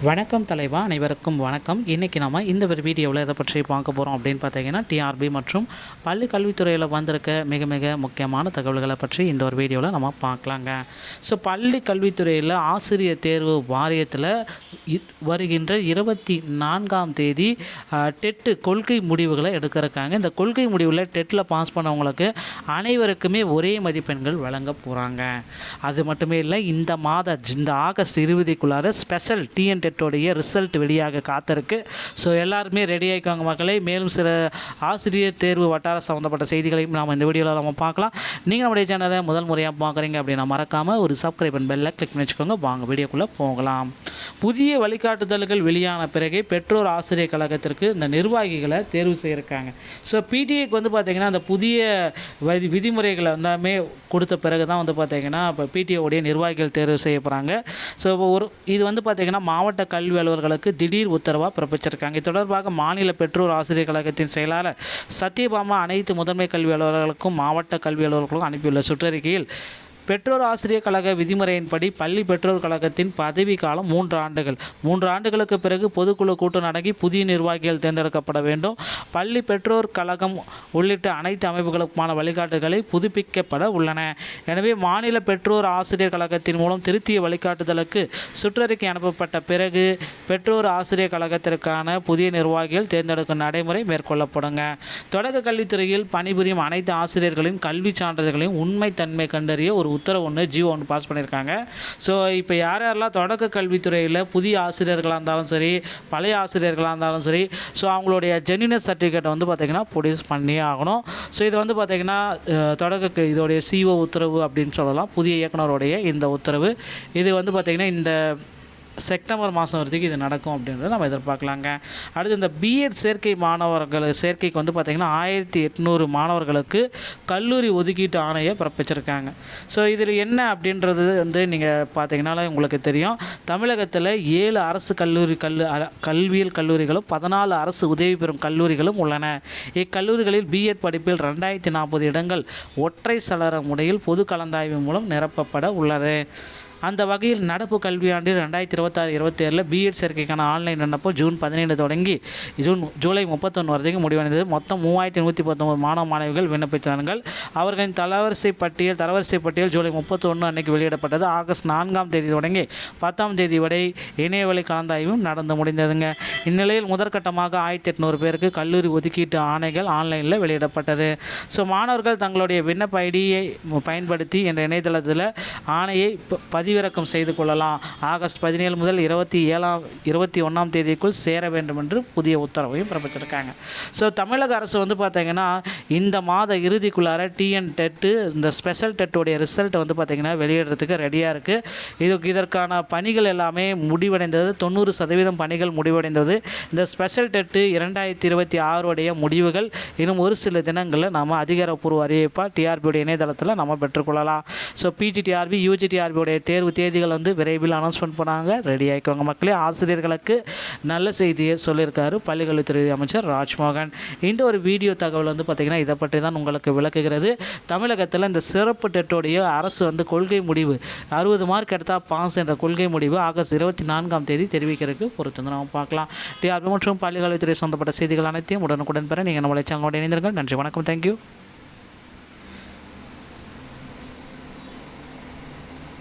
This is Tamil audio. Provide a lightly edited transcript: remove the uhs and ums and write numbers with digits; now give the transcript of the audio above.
வணக்கம் தலைவா, அனைவருக்கும் வணக்கம். இன்றைக்கி நம்ம இந்த ஒரு வீடியோவில் எதை பற்றி பார்க்க போகிறோம் அப்படின்னு பார்த்தீங்கன்னா, டிஆர்பி மற்றும் பள்ளி கல்வித்துறையில் வந்திருக்க மிக மிக முக்கியமான தகவல்களை பற்றி இந்த ஒரு வீடியோவில் நம்ம பார்க்கலாங்க. ஸோ பள்ளி கல்வித்துறையில் ஆசிரியர் தேர்வு வாரியத்தில் வருகின்ற 24ஆம் தேதி டெட்டு கொள்கை முடிவுகளை எடுக்கிறக்காங்க. இந்த கொள்கை முடிவில் டெட்டில் பாஸ் பண்ணவங்களுக்கு அனைவருக்குமே ஒரே மதிப்பெண்கள் வழங்க போகிறாங்க. அது மட்டுமே இல்லை, இந்த ஆகஸ்ட் 20க்குள்ளார ஸ்பெஷல் டிஎன் டெட்டோடைய ரிசல்ட் வெளியாக காத்திருக்கு. ஸோ எல்லாருமே ரெடி ஆகிக்குவாங்க மக்களே. மேலும் சில ஆசிரியர் தேர்வு வட்டார சம்மந்தப்பட்ட செய்திகளையும் நாம் இந்த வீடியோவில் நம்ம பார்க்கலாம். நீங்கள் நம்முடைய சேனலை முதல் முறையாக பார்க்குறீங்க அப்படின்னா மறக்காமல் ஒரு சப்ஸ்கிரைப் அண்ட் பெல்லை கிளிக் பண்ணி வச்சுக்கோங்க. வாங்க வீடியோக்குள்ளே போகலாம். புதிய வழிகாட்டுதல்கள் வெளியான பிறகு பெற்றோர் ஆசிரியர் கழகத்திற்கு இந்த நிர்வாகிகளை தேர்வு செய்திருக்காங்க. ஸோ பிடிஏக்கு பார்த்திங்கன்னா அந்த புதிய விதிமுறைகளை எல்லாமே கொடுத்த பிறகு தான் பார்த்திங்கன்னா இப்போ பிடிஏவுடைய நிர்வாகிகள் தேர்வு செய்ய போகிறாங்க. ஸோ இது பார்த்திங்கன்னா மாவட்ட கல்வி அலுவலர்களுக்கு திடீர் உத்தரவாக பிறப்பிச்சிருக்காங்க. இது தொடர்பாக மாநில பெற்றோர் ஆசிரியர் கழகத்தின் செயலாளர் சத்யபாமா அனைத்து முதன்மை கல்வி அலுவலர்களுக்கும் மாவட்ட கல்வி அலுவலர்களுக்கும் அனுப்பியுள்ள சுற்றறிக்கையில், பெற்றோர் ஆசிரியர் கழக விதிமுறையின்படி பள்ளி பெற்றோர் கழகத்தின் பதவி காலம் 3 ஆண்டுகள். 3 ஆண்டுகளுக்கு பிறகு பொதுக்குழு கூட்டம் நடத்தி புதிய நிர்வாகிகள் தேர்ந்தெடுக்கப்பட வேண்டும். பள்ளி பெற்றோர் கழகம் உள்ளிட்ட அனைத்து அமைப்புகளுக்குமான வழிகாட்டுதல்களை புதுப்பிக்கப்பட உள்ளன. எனவே மாநில பெற்றோர் ஆசிரியர் கழகத்தின் மூலம் திருத்திய வழிகாட்டுதலுக்கு சுற்றறிக்கை அனுப்பப்பட்ட பிறகு பெற்றோர் ஆசிரியர் கழகத்திற்கான புதிய நிர்வாகிகள் தேர்ந்தெடுக்கும் நடைமுறை மேற்கொள்ளப்படுங்க. தொடக்க கல்வித்துறையில் பணிபுரியும் அனைத்து ஆசிரியர்களின் கல்வி சான்றிதழ்களையும் உண்மைத்தன்மை கண்டறிய ஒரு உத்தரவு ஜியோ பாஸ் பண்ணியிருக்காங்க. ஸோ இப்போ யாரெல்லாம் தொடக்க கல்வித்துறையில் புதிய ஆசிரியர்களாக இருந்தாலும் சரி, பழைய ஆசிரியர்களாக இருந்தாலும் சரி, ஸோ அவங்களுடைய ஜென்யூனஸ் சர்டிஃபிகேட்டை பார்த்திங்கன்னா ப்ரொடியூஸ் பண்ணியே ஆகணும். ஸோ இது பார்த்திங்கன்னா இதோடைய சிஓ உத்தரவு அப்படின்னு சொல்லலாம். புதிய இயக்குனருடைய இந்த உத்தரவு இது பார்த்திங்கன்னா இந்த செப்டம்பர் மாதம் வரைக்கும் இது நடக்கும் அப்படின்றத நம்ம எதிர்பார்க்கலாங்க. அடுத்து இந்த பிஎட் சேர்க்கைக்கு பார்த்திங்கன்னா 1800 மாணவர்களுக்கு கல்லூரி ஒதுக்கீட்டு ஆணையை பிறப்பிச்சிருக்காங்க. ஸோ இதில் என்ன அப்படின்றது நீங்கள் பார்த்திங்கனால உங்களுக்கு தெரியும். தமிழகத்தில் 7 அரசு கல்வியியல் கல்லூரிகளும் 14 அரசு உதவி பெறும் கல்லூரிகளும் உள்ளன. இக்கல்லூரிகளில் பிஎட் படிப்பில் 2040 இடங்கள் ஒற்றை சலர முறையில் பொது கலந்தாய்வு மூலம் நிரப்பப்பட உள்ளது. அந்த வகையில் நடப்பு கல்வியாண்டில் 2026-27 பிஎட் சேர்க்கைக்கான ஆன்லைன் விண்ணப்பம் ஜூன் 17 தொடங்கி ஜூலை 31 வரைக்கும் முடிவடைந்தது. மொத்தம் 3119 மாணவ மாணவிகள் விண்ணப்பித்தார்கள். அவர்களின் தரவரிசை பட்டியல் ஜூலை 31 அன்னைக்கு வெளியிடப்பட்டது. ஆகஸ்ட் 4ஆம் தேதி தொடங்கி 10ஆம் தேதி வரை இணையவழி கலந்தாய்வும் நடந்து முடிந்ததுங்க. இந்நிலையில் முதற்கட்டமாக 1800 பேருக்கு கல்லூரி ஒதுக்கீட்டு ஆணைகள் ஆன்லைனில் வெளியிடப்பட்டது. ஸோ மாணவர்கள் தங்களுடைய விண்ணப்ப ஐடியை பயன்படுத்தி என்ற இணையதளத்தில் ஆணையை பதிவிறக்கம் செய்து கொள்ளலாம். ஆகஸ்ட் 17 முதல் 21ஆம் தேதிக்குள் சேர வேண்டும் என்று புதிய உத்தரவையும் பிறப்பிச்சிருக்காங்க. ஸோ தமிழக அரசு பார்த்திங்கன்னா இந்த மாத இறுதிக்குள்ளார டிஎன் டெட்டு இந்த ஸ்பெஷல் டெட்டுடைய ரிசல்ட் பார்த்திங்கன்னா வெளியிடுறதுக்கு ரெடியாக இருக்குது. இதற்கான பணிகள் எல்லாமே முடிவடைந்தது. 90% பணிகள் முடிவடைந்தது. இந்த ஸ்பெஷல் டெட்டு 2026 முடிவுகள் இன்னும் ஒரு சில தினங்களில் நம்ம அதிகாரப்பூர்வ அறிவிப்பாக டிஆர்பியுடைய இணையதளத்தில் நம்ம பெற்றுக்கொள்ளலாம். ஸோ பிஜிடிஆர்பி யூஜிடிஆர்பியுடைய தேர்வு தேதிகள் விரைவில் அனௌன்ஸ்மெண்ட் பண்ணாங்க. ரெடி ஆகிக்கோங்க மக்களே. ஆசிரியர்களுக்கு நல்ல செய்தியை சொல்லியிருக்காரு பள்ளிக்கல்வித்துறை அமைச்சர் ராஜ்மோகன். இந்த ஒரு வீடியோ தகவல் பார்த்திங்கன்னா இதை பற்றி தான் உங்களுக்கு விளக்குகிறது. தமிழகத்தில் இந்த சிறப்பு டெட்டோடைய அரசு கொள்கை முடிவு 60 மார்க் எடுத்தால் பாஸ் என்ற கொள்கை முடிவு ஆகஸ்ட் 24ஆம் தேதி தெரிவிக்கிறதுக்கு பொறுத்து நம்ம பார்க்கலாம். டிஆர்பி மற்றும் பள்ளிக்கல்வித்துறை சம்பந்தப்பட்ட செய்திகள் அனைத்தையும் உடனுக்குடன் பெற நீங்கள் நம்மளுடைய சேனலோடு இணைந்திருங்கள். நன்றி, வணக்கம், தேங்க்யூ.